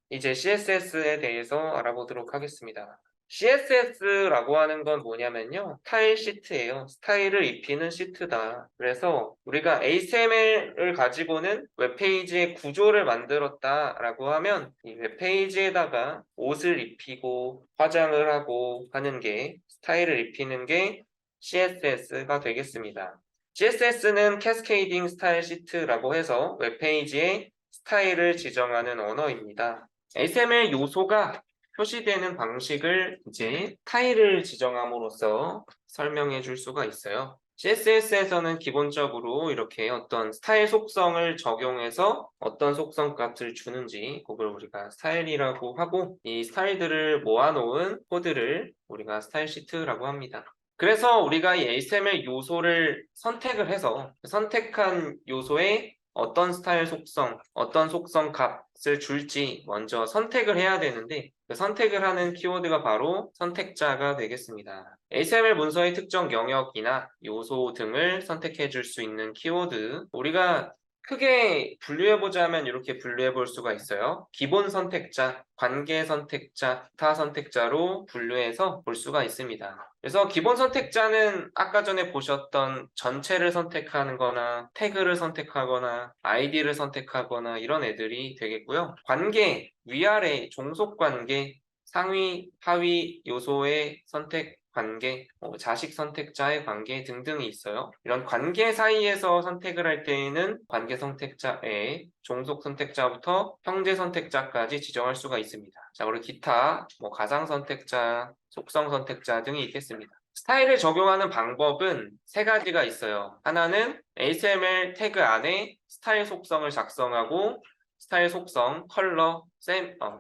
이제 CSS에 대해서 알아보도록 하겠습니다. CSS라고 하는 건 뭐냐면요. 스타일 시트예요. 스타일을 입히는 시트다. 그래서 우리가 HTML을 가지고는 웹페이지의 구조를 만들었다라고 하면 이 웹페이지에다가 옷을 입히고 화장을 하고 하는 게 스타일을 입히는 게 CSS가 되겠습니다. CSS는 캐스케이딩 스타일 시트라고 해서 웹페이지의 스타일을 지정하는 언어입니다. HTML 요소가 표시되는 방식을 이제 스타일을 지정함으로써 설명해 줄 수가 있어요. CSS에서는 기본적으로 이렇게 어떤 스타일 속성을 적용해서 어떤 속성 값을 주는지 그걸 우리가 스타일이라고 하고, 이 스타일들을 모아놓은 코드를 우리가 스타일 시트라고 합니다. 그래서 우리가 이 HTML 요소를 선택을 해서 선택한 요소에 어떤 스타일 속성, 어떤 속성 값을 줄지 먼저 선택을 해야 되는데, 그 선택을 하는 키워드가 바로 선택자가 되겠습니다. HTML 문서의 특정 영역이나 요소 등을 선택해 줄 수 있는 키워드, 우리가 크게 분류해보자면 이렇게 분류해 볼 수가 있어요. 기본 선택자, 관계 선택자, 타 선택자로 분류해서 볼 수가 있습니다. 그래서 기본 선택자는 아까 전에 보셨던 전체를 선택하는 거나 태그를 선택하거나 아이디를 선택하거나 이런 애들이 되겠고요. 관계, 위아래, 종속 관계, 상위, 하위 요소의 선택 관계, 자식 선택자의 관계 등등이 있어요. 이런 관계 사이에서 선택을 할 때에는 관계 선택자에 종속 선택자부터 형제 선택자까지 지정할 수가 있습니다. 자, 그리고 기타, 가상 선택자, 속성 선택자 등이 있겠습니다. 스타일을 적용하는 방법은 세 가지가 있어요. 하나는 HTML 태그 안에 스타일 속성을 작성하고, 스타일 속성, 컬러,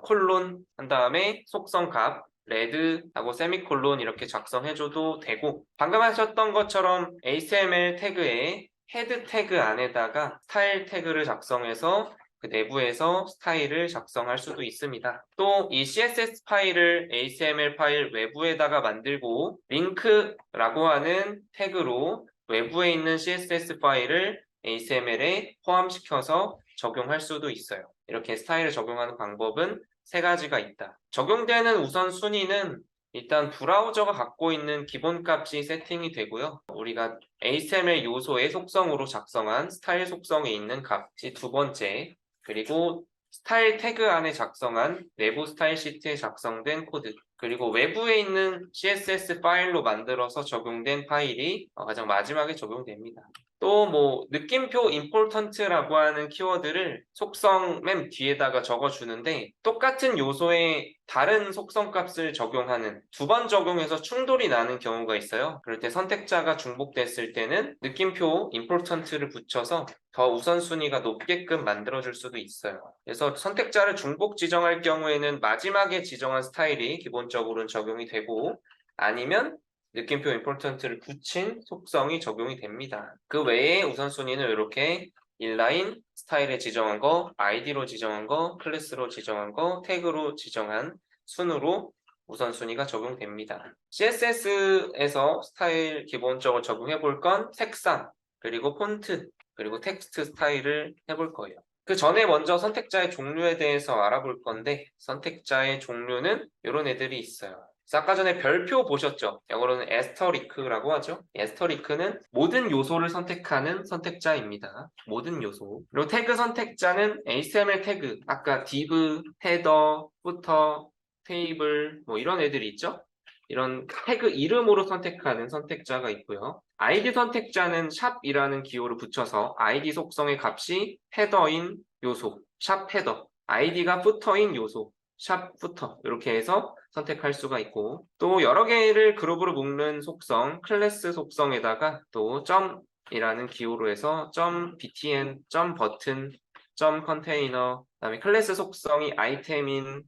콜론 한 다음에 속성 값, 레드하고 세미콜론 이렇게 작성해줘도 되고, 방금 하셨던 것처럼 HTML 태그에 헤드 태그 안에다가 스타일 태그를 작성해서 그 내부에서 스타일을 작성할 수도 있습니다. 또 이 CSS 파일을 HTML 파일 외부에다가 만들고 링크라고 하는 태그로 외부에 있는 CSS 파일을 HTML에 포함시켜서 적용할 수도 있어요. 이렇게 스타일을 적용하는 방법은 세 가지가 있다. 적용되는 우선순위는 일단 브라우저가 갖고 있는 기본값이 세팅이 되고요. 우리가 HTML 요소의 속성으로 작성한 스타일 속성에 있는 값이 두 번째, 그리고 스타일 태그 안에 작성한 내부 스타일 시트에 작성된 코드, 그리고 외부에 있는 CSS 파일로 만들어서 적용된 파일이 가장 마지막에 적용됩니다. 또 느낌표 important라고 하는 키워드를 속성 맨 뒤에다가 적어주는데, 똑같은 요소에 다른 속성 값을 적용하는, 두 번 적용해서 충돌이 나는 경우가 있어요. 그럴 때 선택자가 중복됐을 때는 느낌표 important를 붙여서 더 우선순위가 높게끔 만들어줄 수도 있어요. 그래서 선택자를 중복 지정할 경우에는 마지막에 지정한 스타일이 기본적으로는 적용이 되고, 아니면 느낌표 important를 붙인 속성이 적용이 됩니다. 그 외에 우선순위는 이렇게 인라인, 스타일에 지정한 거, 아이디로 지정한 거, 클래스로 지정한 거, 태그로 지정한 순으로 우선순위가 적용됩니다. CSS에서 스타일 기본적으로 적용해 볼 건 색상, 그리고 폰트, 그리고 텍스트 스타일을 해볼 거예요. 그 전에 먼저 선택자의 종류에 대해서 알아볼 건데, 선택자의 종류는 이런 애들이 있어요. 아까 전에 별표 보셨죠? 영어로는 에스터리크라고 하죠. 에스터리크는 모든 요소를 선택하는 선택자입니다. 모든 요소. 그리고 태그 선택자는 HTML 태그, 아까 div, 헤더, footer, 테이블 이런 애들이 있죠. 이런 태그 이름으로 선택하는 선택자가 있고요. 아이디 선택자는 샵이라는 기호를 붙여서 아이디 속성의 값이 헤더인 요소, 샵 헤더, 아이디가 footer인 요소, 샵 footer 이렇게 해서 선택할 수가 있고, 또 여러 개를 그룹으로 묶는 속성, 클래스 속성에다가 또 점이라는 기호로 해서 .btn, .button, .container, 그다음에 클래스 속성이 아이템인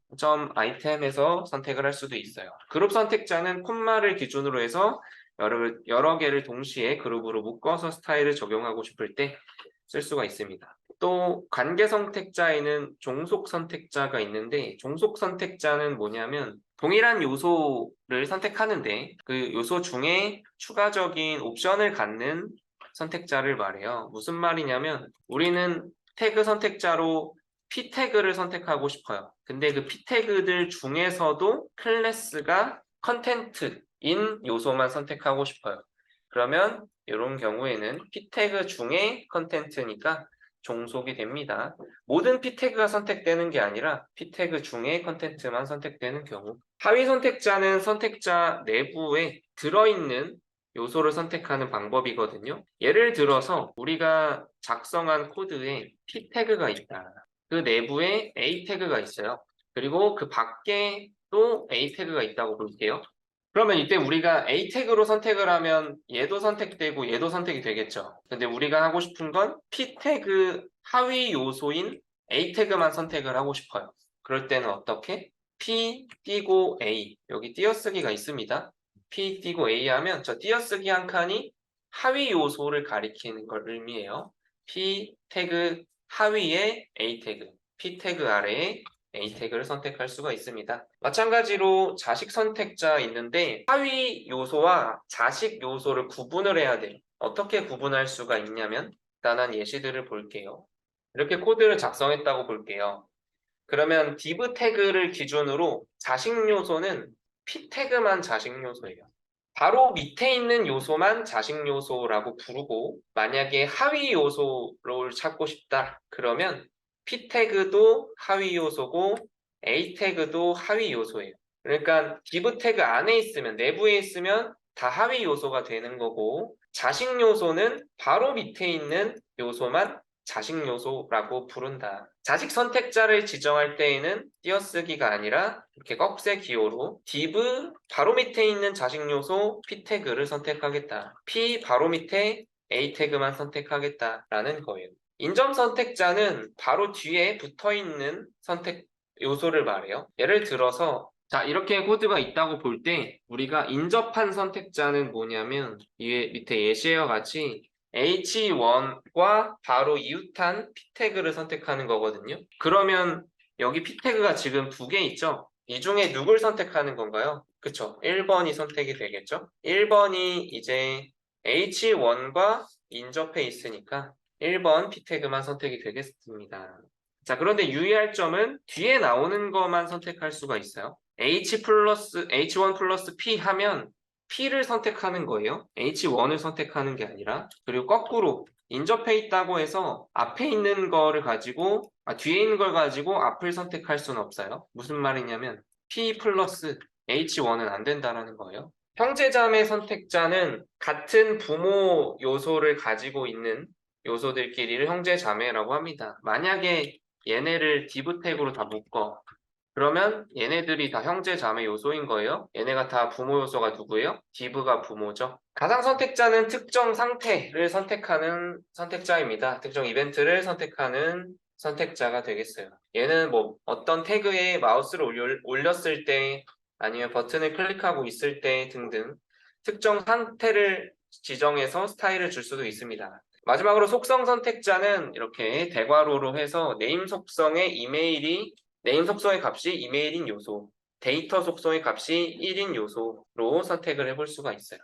.item에서 선택을 할 수도 있어요. 그룹 선택자는 콤마를 기준으로 해서 여러 개를 동시에 그룹으로 묶어서 스타일을 적용하고 싶을 때 쓸 수가 있습니다. 또 관계 선택자에는 종속 선택자가 있는데, 종속 선택자는 뭐냐면 동일한 요소를 선택하는데 그 요소 중에 추가적인 옵션을 갖는 선택자를 말해요. 무슨 말이냐면 우리는 태그 선택자로 P 태그를 선택하고 싶어요. 근데 그 P 태그들 중에서도 클래스가 컨텐트인 요소만 선택하고 싶어요. 그러면 이런 경우에는 P 태그 중에 컨텐트니까 종속이 됩니다. 모든 P 태그가 선택되는 게 아니라 P 태그 중에 컨텐트만 선택되는 경우. 하위 선택자는 선택자 내부에 들어있는 요소를 선택하는 방법이거든요. 예를 들어서 우리가 작성한 코드에 P 태그가 있다. 그 내부에 A 태그가 있어요. 그리고 그 밖에 또 A 태그가 있다고 볼게요. 그러면 이때 우리가 A 태그로 선택을 하면 얘도 선택되고 얘도 선택이 되겠죠. 근데 우리가 하고 싶은 건 P 태그 하위 요소인 A 태그만 선택을 하고 싶어요. 그럴 때는 어떻게? P 띄고 A, 여기 띄어쓰기가 있습니다. P 띄고 A 하면 저 띄어쓰기 한 칸이 하위 요소를 가리키는 걸 의미해요. P 태그 하위에 A 태그, P 태그 아래에 A 태그를 선택할 수가 있습니다. 마찬가지로 자식 선택자 있는데 하위 요소와 자식 요소를 구분을 해야 돼요. 어떻게 구분할 수가 있냐면 간단한 예시들을 볼게요. 이렇게 코드를 작성했다고 볼게요. 그러면 div 태그를 기준으로 자식 요소는 P 태그만 자식 요소예요. 바로 밑에 있는 요소만 자식 요소라고 부르고 만약에 하위 요소를 찾고 싶다 그러면 P 태그도 하위 요소고 A 태그도 하위 요소예요. 그러니까 div 태그 안에 있으면 내부에 있으면 다 하위 요소가 되는 거고 자식 요소는 바로 밑에 있는 요소만 자식 요소라고 부른다. 자식 선택자를 지정할 때에는 띄어쓰기가 아니라 이렇게 꺽쇠 기호로 div 바로 밑에 있는 자식 요소 P 태그를 선택하겠다. P 바로 밑에 A 태그만 선택하겠다라는 거예요. 인점 선택자는 바로 뒤에 붙어 있는 선택 요소를 말해요. 예를 들어서 자, 이렇게 코드가 있다고 볼 때 우리가 인접한 선택자는 뭐냐면 이 밑에 예시와 같이 H1과 바로 이웃한 P 태그를 선택하는 거거든요. 그러면 여기 P 태그가 지금 두 개 있죠? 이 중에 누굴 선택하는 건가요? 그쵸? 1번이 선택이 되겠죠? 1번이 이제 H1과 인접해 있으니까 1번 P 태그만 선택이 되겠습니다. 자, 그런데 유의할 점은 뒤에 나오는 것만 선택할 수가 있어요. H1 플러스 P 하면 P를 선택하는 거예요. H1을 선택하는 게 아니라. 그리고 거꾸로 인접해 있다고 해서 앞에 있는 거를 가지고 뒤에 있는 걸 가지고 앞을 선택할 수는 없어요. 무슨 말이냐면 P 플러스 H1은 안 된다라는 거예요. 형제자매 선택자는 같은 부모 요소를 가지고 있는 요소들끼리를 형제자매라고 합니다. 만약에 얘네를 div 태그로 다 묶어. 그러면 얘네들이 다 형제 자매 요소인 거예요. 얘네가 다 부모 요소가 누구예요? div가 부모죠. 가상 선택자는 특정 상태를 선택하는 선택자입니다. 특정 이벤트를 선택하는 선택자가 되겠어요. 얘는 뭐 어떤 태그에 마우스를 올렸을 때 아니면 버튼을 클릭하고 있을 때 등등 특정 상태를 지정해서 스타일을 줄 수도 있습니다. 마지막으로 속성 선택자는 이렇게 대괄호로 해서 네임 속성의 이메일이 네임 속성의 값이 이메일인 요소, 데이터 속성의 값이 1인 요소로 선택을 해볼 수가 있어요.